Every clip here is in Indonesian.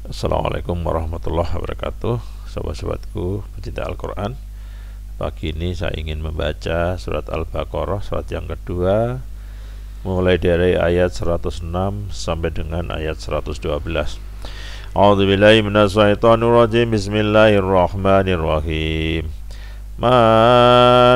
Assalamualaikum warahmatullahi wabarakatuh. Sobat-sobatku pecinta Al-Quran, pagi ini saya ingin membaca surat Al-Baqarah, surat yang kedua, mulai dari ayat 106 sampai dengan ayat 112. A'udzubillahi minasyaitonirrajim. Bismillahirrahmanirrahim. Ma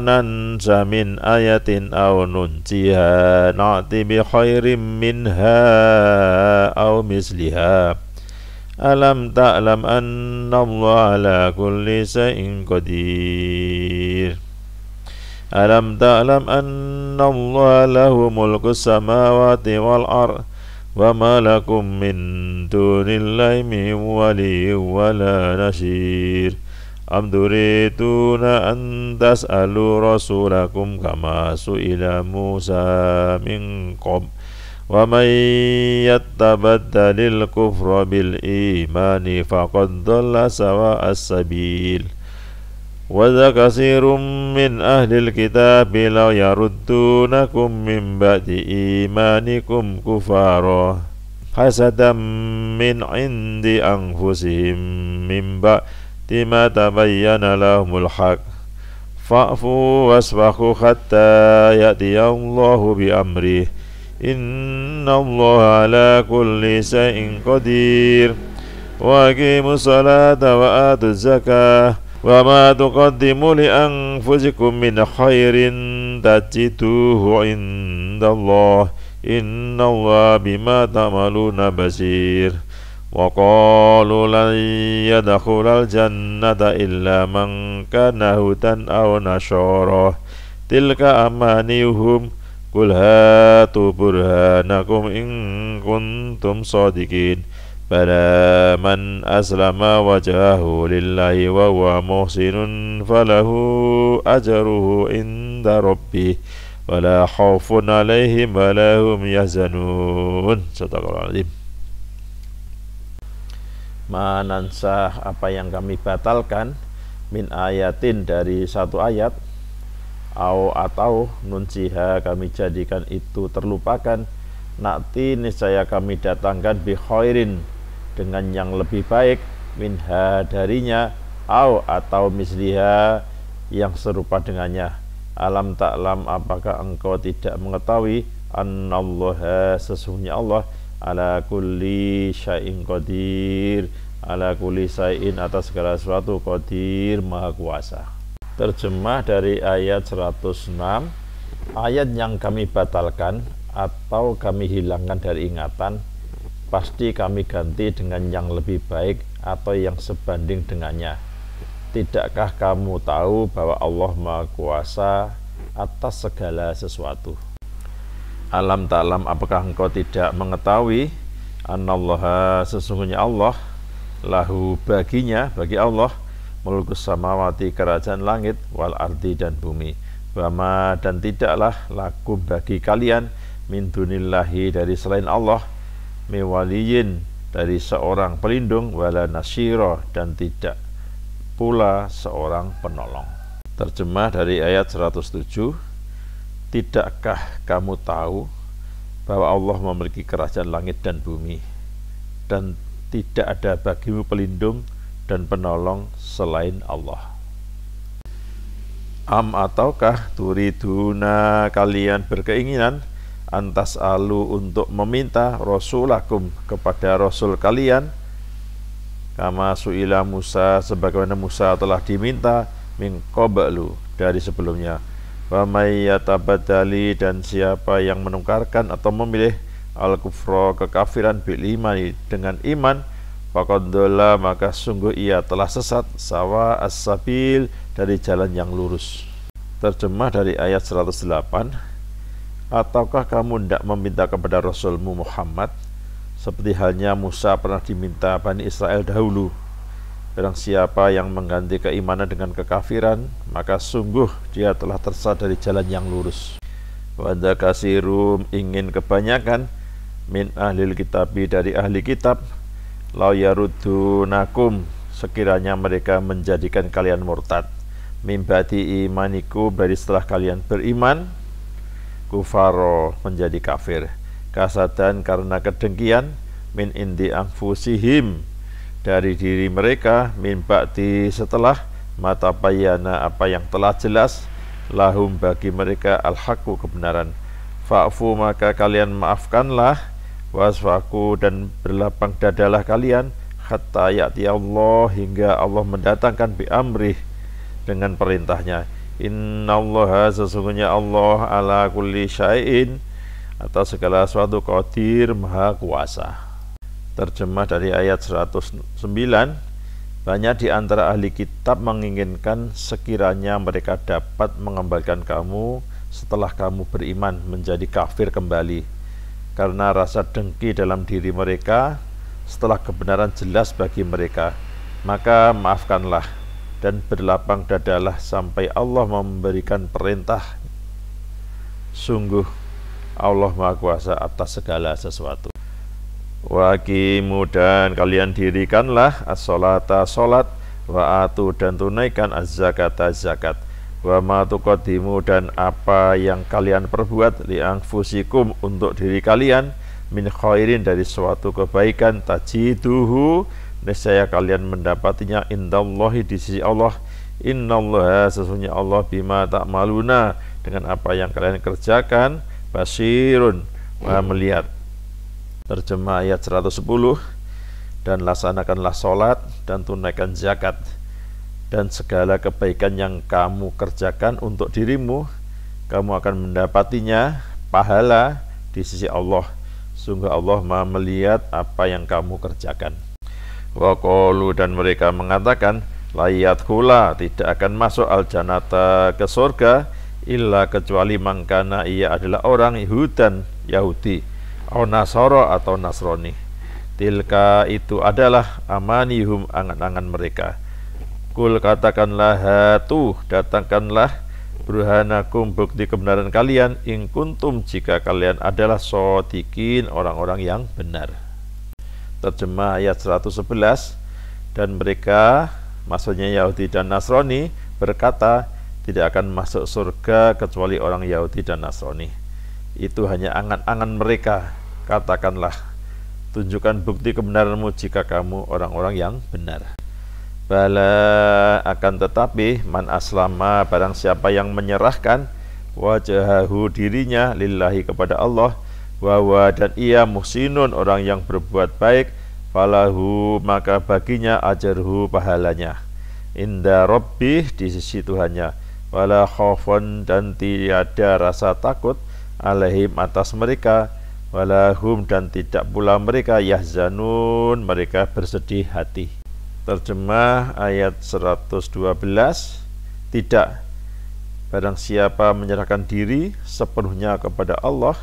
nansa min ayatin aw nunsiha na'ti bi khairim minha aw misliha. Alam ta'lam anna Allah ala kulli shay'in qadir. Alam ta'lam anna Allah lahu mulku samawati wal ard wa ma lakum min dunillahi min waliyyin wala nasir. Am turiduna an tas'alu rasulakum kama su'ila Musa min qabl wa man yattabaddalil kufra bil imani faqad dhalla sawa'as sabil. Wa dha katsirun min ahlil kitabi law yaruddunakum min ba'di imanikum kufara hasadan min 'indi anfusihim min ba'di ma tabayyana lahumul haqq fa'fu wasfahu hatta ya'tiyallahu bi amrihi. Inna Allah ala kulli shay'in qadir. Wa aqimus salata wa atuz zakah wa ma tuqaddimu li anfusikum min khairin tajiduhu indallah. Inna Allah bima ta'maluna basir. Wa qalu lan yadkhulal jannata illa man kana hudan aw nasyara. Tilka amaniyuhum Qul hatu burhanakum in kuntum shadiqin. Bala man aslama wajhahu lillahi wa huwa muhsinun falahu ajruhu inda rabbih wala khaufun alaihim wala hum yahzanun. Shadaqallahul azim. Manansah, apa yang kami batalkan, min ayatin, dari satu ayat, atau nunsiha, kami jadikan itu terlupakan, nakti, niscaya kami datangkan, bi khairin, dengan yang lebih baik, minha, darinya, atau misliha, yang serupa dengannya. Alam ta'lam, apakah engkau tidak mengetahui, annallaha, sesungguhnya Allah, ala kulli syai'in qadir, ala kulli syai'in, atas segala sesuatu, qadir, maha kuasa. Terjemah dari ayat 106. Ayat yang kami batalkan atau kami hilangkan dari ingatan, pasti kami ganti dengan yang lebih baik atau yang sebanding dengannya. Tidakkah kamu tahu bahwa Allah Maha Kuasa atas segala sesuatu? Alam ta'lam, apakah engkau tidak mengetahui, annallaha, sesungguhnya Allah, lahu, baginya, bagi Allah, mulkus samawati, kerajaan langit, wal ardi, dan bumi, wama, dan tidaklah, lakum, bagi kalian, min dunillahi, dari selain Allah, miwaliyin, dari seorang pelindung, wala nasyira, dan tidak pula seorang penolong. Terjemah dari ayat 107. Tidakkah kamu tahu bahwa Allah memiliki kerajaan langit dan bumi, dan tidak ada bagimu pelindung dan penolong selain Allah. Ataukah turiduna, kalian berkeinginan, antas alu, untuk meminta, rasulakum, kepada rasul kalian, kama su'ila Musa, sebagaimana Musa telah diminta, min qablu, dari sebelumnya. Wa may yatabaddali, dan siapa yang menukarkan atau memilih, al-kufra, kekafiran, bil imani, dengan iman, faqad dhalla, maka sungguh ia telah sesat, sawa as-sabil, dari jalan yang lurus. Terjemah dari ayat 108. Ataukah kamu hendak meminta kepada Rasulmu Muhammad, seperti halnya Musa pernah diminta Bani Israel dahulu, barang siapa yang mengganti keimanan dengan kekafiran, maka sungguh dia telah tersesat dari jalan yang lurus. Wa dha katsirum, ingin kebanyakan, min ahlil kitabi, dari ahli kitab, law yaruddunakum, sekiranya mereka menjadikan kalian murtad, min ba'di imaniku, dari setelah kalian beriman, kufaro, menjadi kafir, kasadan, karena kedengkian, min indi anfusihim, dari diri mereka min ba'di setelah mata bayana apa yang telah jelas lahum bagi mereka al-haqqu kebenaran. Fa'fu maka kalian maafkanlah, wasfaku dan berlapang dadalah kalian, hatta ya'ti Allah hingga Allah mendatangkan bi amrih dengan perintahnya. Innallaha sesungguhnya Allah ala kulli syai'in atas segala sesuatu qadir maha kuasa. Terjemah dari ayat 109. Banyak di antara ahli kitab menginginkan sekiranya mereka dapat mengembalikan kamu setelah kamu beriman menjadi kafir kembali, karena rasa dengki dalam diri mereka setelah kebenaran jelas bagi mereka. Maka maafkanlah dan berlapang dadalah sampai Allah memberikan perintah. Sungguh Allah Maha Kuasa atas segala sesuatu. Waqimu dan kalian dirikanlah as-sholata sholat, wa atu dan tunaikan az-zakata zakat, wa ma tuqaddimu dan apa yang kalian perbuat li anfusikum untuk diri kalian min khairin dari suatu kebaikan tajiduhu nescaya kalian mendapatinya indallahi di sisi Allah. Innallaha sesungguhnya Allah bima ta'maluna dengan apa yang kalian kerjakan basirun maha melihat. Terjemah ayat 110. Dan laksanakanlah sholat dan tunaikan zakat dan segala kebaikan yang kamu kerjakan untuk dirimu, kamu akan mendapatinya pahala di sisi Allah. Sungguh Allah maha melihat apa yang kamu kerjakan. Wa qalu dan mereka mengatakan layat hula tidak akan masuk al-jannata ke surga illa kecuali mangkana ia adalah orang Yahudan Yahudi au Nasara atau Nasrani. Tilka itu adalah amanihum angan-angan mereka. Kul katakanlah hatu datangkanlah burhanakum bukti kebenaran kalian in kuntum jika kalian adalah shodiqin orang-orang yang benar. Terjemah ayat 111. Dan mereka maksudnya Yahudi dan Nasrani berkata tidak akan masuk surga kecuali orang Yahudi dan Nasrani. Itu hanya angan-angan mereka. Katakanlah, tunjukkan bukti kebenaranmu jika kamu orang-orang yang benar. Bala akan tetapi man aslama barang siapa yang menyerahkan wajahahu dirinya lillahi kepada Allah, wawa dan ia muhsinun orang yang berbuat baik, falahu maka baginya ajarhu pahalanya inda rabbih di sisi Tuhannya, wala khaufun dan tiada rasa takut alaihim atas mereka, walahum dan tidak pula mereka yahzanun mereka bersedih hati. Terjemah ayat 112. Tidak, barang siapa menyerahkan diri sepenuhnya kepada Allah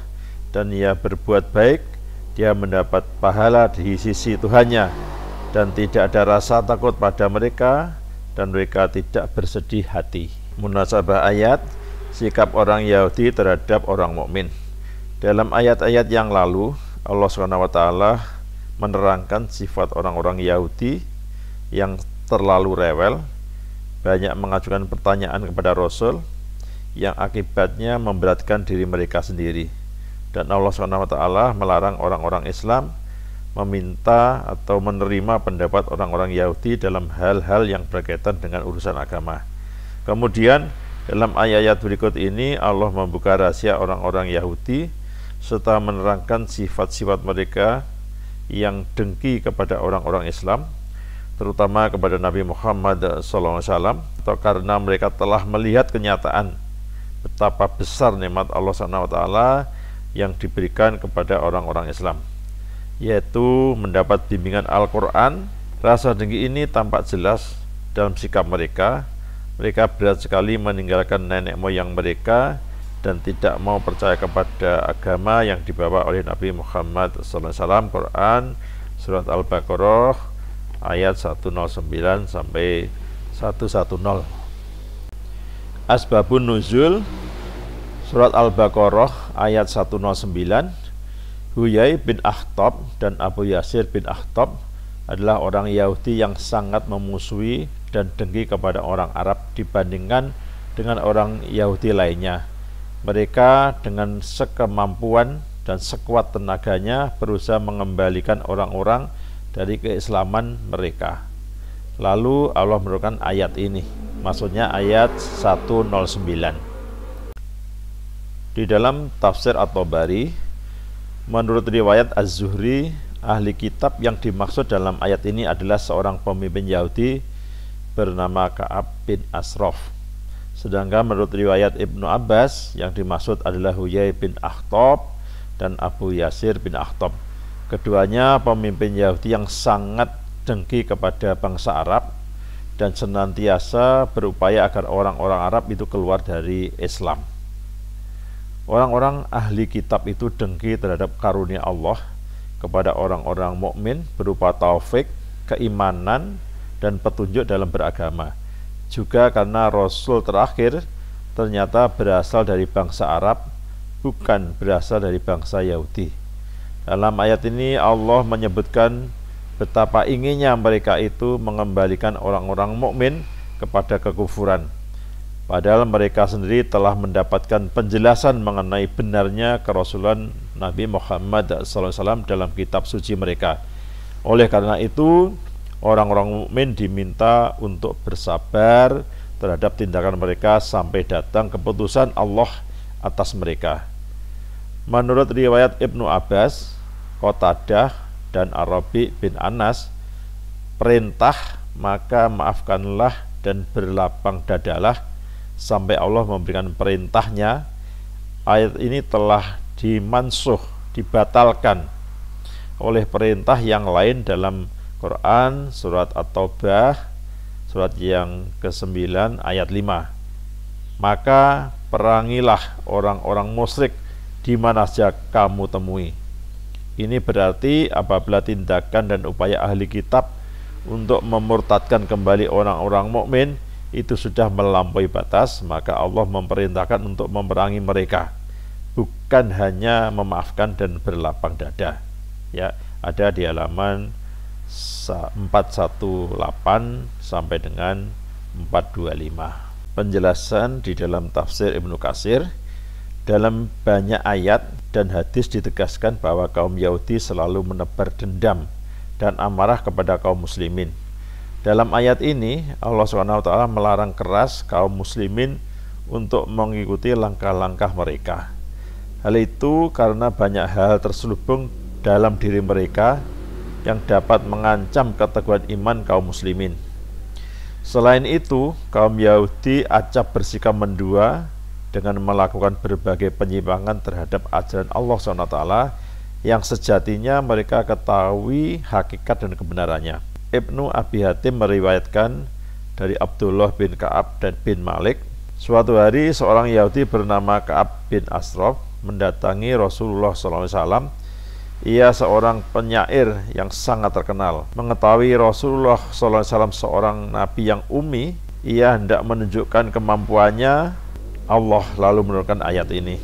dan ia berbuat baik, dia mendapat pahala di sisi Tuhannya dan tidak ada rasa takut pada mereka dan mereka tidak bersedih hati. Munasabah ayat sikap orang Yahudi terhadap orang mukmin. Dalam ayat-ayat yang lalu Allah SWT menerangkan sifat orang-orang Yahudi yang terlalu rewel, banyak mengajukan pertanyaan kepada Rasul yang akibatnya memberatkan diri mereka sendiri. Dan Allah SWT melarang orang-orang Islam meminta atau menerima pendapat orang-orang Yahudi dalam hal-hal yang berkaitan dengan urusan agama. Kemudian dalam ayat-ayat berikut ini Allah membuka rahasia orang-orang Yahudi serta menerangkan sifat-sifat mereka yang dengki kepada orang-orang Islam, terutama kepada Nabi Muhammad SAW, atau karena mereka telah melihat kenyataan betapa besar nikmat Allah SWT yang diberikan kepada orang-orang Islam, yaitu mendapat bimbingan Al-Quran. Rasa dengki ini tampak jelas dalam sikap mereka. Mereka berat sekali meninggalkan nenek moyang mereka dan tidak mau percaya kepada agama yang dibawa oleh Nabi Muhammad SAW. Quran surat Al-Baqarah ayat 109 sampai 110. Asbabun nuzul surat Al-Baqarah ayat 109. Huyai bin Akhtab dan Abu Yasir bin Akhtab adalah orang Yahudi yang sangat memusuhi dan dengki kepada orang Arab dibandingkan dengan orang Yahudi lainnya. Mereka dengan sekemampuan dan sekuat tenaganya berusaha mengembalikan orang-orang dari keislaman mereka. Lalu Allah menurunkan ayat ini, maksudnya ayat 109. Di dalam tafsir At-Tabari, menurut riwayat Az-Zuhri, ahli kitab yang dimaksud dalam ayat ini adalah seorang pemimpin Yahudi bernama Ka'ab bin Ashraf. Sedangkan menurut riwayat Ibnu Abbas, yang dimaksud adalah Huyai bin Akhtab dan Abu Yasir bin Akhtab. Keduanya pemimpin Yahudi yang sangat dengki kepada bangsa Arab dan senantiasa berupaya agar orang-orang Arab itu keluar dari Islam. Orang-orang ahli kitab itu dengki terhadap karunia Allah kepada orang-orang mukmin berupa taufik, keimanan, dan petunjuk dalam beragama. Juga karena Rasul terakhir ternyata berasal dari bangsa Arab, bukan berasal dari bangsa Yahudi. Dalam ayat ini Allah menyebutkan betapa inginnya mereka itu mengembalikan orang-orang mukmin kepada kekufuran, padahal mereka sendiri telah mendapatkan penjelasan mengenai benarnya kerasulan Nabi Muhammad SAW dalam kitab suci mereka. Oleh karena itu, orang-orang mukmin diminta untuk bersabar terhadap tindakan mereka sampai datang keputusan Allah atas mereka. Menurut riwayat Ibnu Abbas, Qatadah, dan Arabi bin Anas, perintah maka maafkanlah dan berlapang dadalah sampai Allah memberikan perintahnya. Ayat ini telah dimansuh, dibatalkan oleh perintah yang lain dalam Quran, surat At-Taubah, surat yang ke-9 ayat 5. Maka perangilah orang-orang musyrik di mana saja kamu temui. Ini berarti apabila tindakan dan upaya ahli kitab untuk memurtadkan kembali orang-orang mukmin itu sudah melampaui batas, maka Allah memerintahkan untuk memerangi mereka, bukan hanya memaafkan dan berlapang dada. Ya, ada di halaman 418 sampai dengan 425. Penjelasan di dalam tafsir Ibnu Katsir. Dalam banyak ayat dan hadis ditegaskan bahwa kaum Yahudi selalu menebar dendam dan amarah kepada kaum muslimin. Dalam ayat ini Allah SWT melarang keras kaum muslimin untuk mengikuti langkah-langkah mereka. Hal itu karena banyak hal terselubung dalam diri mereka yang dapat mengancam keteguhan iman kaum muslimin. Selain itu, kaum Yahudi acap bersikap mendua dengan melakukan berbagai penyimpangan terhadap ajaran Allah SWT yang sejatinya mereka ketahui hakikat dan kebenarannya. Ibnu Abi Hatim meriwayatkan dari Abdullah bin Ka'ab dan bin Malik, suatu hari seorang Yahudi bernama Ka'ab bin Ashraf mendatangi Rasulullah SAW. Ia seorang penyair yang sangat terkenal. Mengetahui Rasulullah SAW seorang nabi yang ummi, ia hendak menunjukkan kemampuannya. Allah lalu menurunkan ayat ini.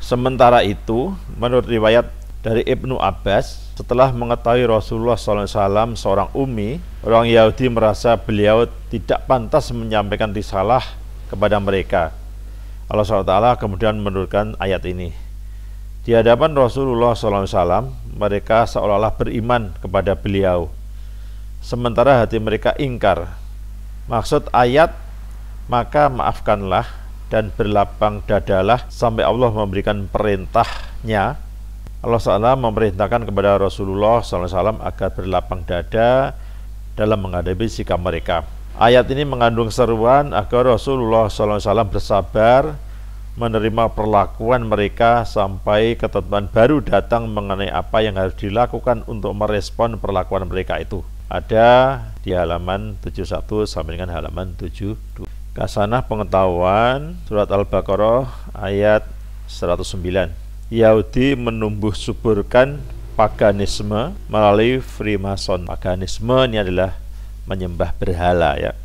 Sementara itu, menurut riwayat dari Ibnu Abbas, setelah mengetahui Rasulullah SAW seorang ummi, orang Yahudi merasa beliau tidak pantas menyampaikan risalah kepada mereka. Allah SWT kemudian menurunkan ayat ini. Di hadapan Rasulullah SAW, mereka seolah-olah beriman kepada beliau, sementara hati mereka ingkar. Maksud ayat, maka maafkanlah dan berlapang dadalah sampai Allah memberikan perintahnya. Allah SWT memerintahkan kepada Rasulullah SAW agar berlapang dada dalam menghadapi sikap mereka. Ayat ini mengandung seruan agar Rasulullah SAW bersabar menerima perlakuan mereka sampai ketentuan baru datang mengenai apa yang harus dilakukan untuk merespon perlakuan mereka itu. Ada di halaman 71 sampai dengan halaman 72. Kasanah pengetahuan surat Al-Baqarah ayat 109. Yahudi menumbuh suburkan paganisme melalui Freemason. Paganisme ini adalah menyembah berhala ya.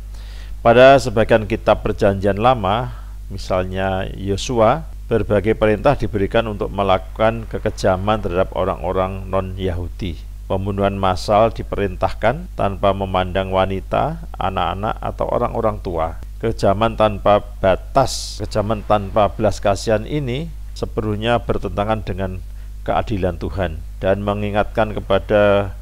Pada sebagian kitab perjanjian lama, misalnya Yosua, berbagai perintah diberikan untuk melakukan kekejaman terhadap orang-orang non-Yahudi. Pembunuhan massal diperintahkan tanpa memandang wanita, anak-anak, atau orang-orang tua. Kekejaman tanpa batas, kekejaman tanpa belas kasihan ini sepenuhnya bertentangan dengan keadilan Tuhan dan mengingatkan kepada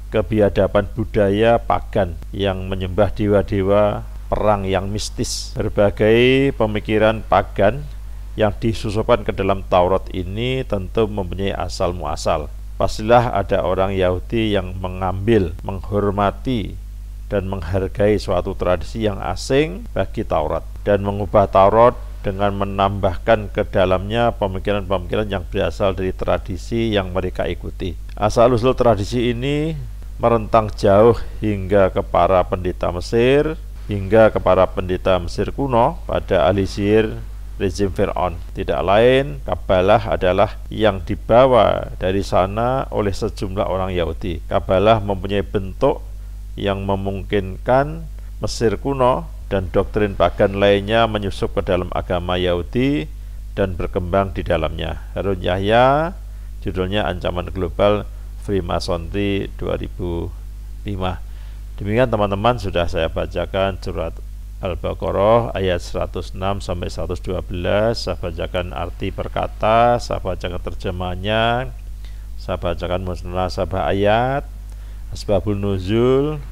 kebiadaban budaya pagan yang menyembah dewa-dewa, perang yang mistis. Berbagai pemikiran pagan yang disusupkan ke dalam Taurat ini tentu mempunyai asal muasal. Pastilah ada orang Yahudi yang mengambil, menghormati, dan menghargai suatu tradisi yang asing bagi Taurat dan mengubah Taurat dengan menambahkan ke dalamnya pemikiran-pemikiran yang berasal dari tradisi yang mereka ikuti. Asal-usul tradisi ini merentang jauh hingga ke para pendeta Mesir, hingga ke para pendeta Mesir kuno pada ahli sihir rezim Fir'aun. Tidak lain, Kabalah adalah yang dibawa dari sana oleh sejumlah orang Yahudi. Kabalah mempunyai bentuk yang memungkinkan Mesir kuno dan doktrin pagan lainnya menyusup ke dalam agama Yahudi dan berkembang di dalamnya. Harun Yahya, judulnya Ancaman Global Freemasonry 2005. Demikian teman-teman, sudah saya bacakan surat Al-Baqarah ayat 106 sampai 112. Saya bacakan arti perkata, saya bacakan terjemahnya, saya bacakan munasabah ayat, asbabun nuzul,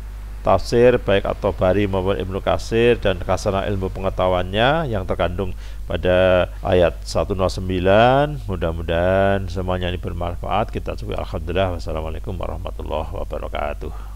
tafsir baik At-Tabari maupun Ibnu Katsir, dan kasanah ilmu pengetahuannya yang terkandung pada ayat 109. Mudah-mudahan semuanya ini bermanfaat. Kita cukup. Alhamdulillah. Wassalamualaikum warahmatullahi wabarakatuh.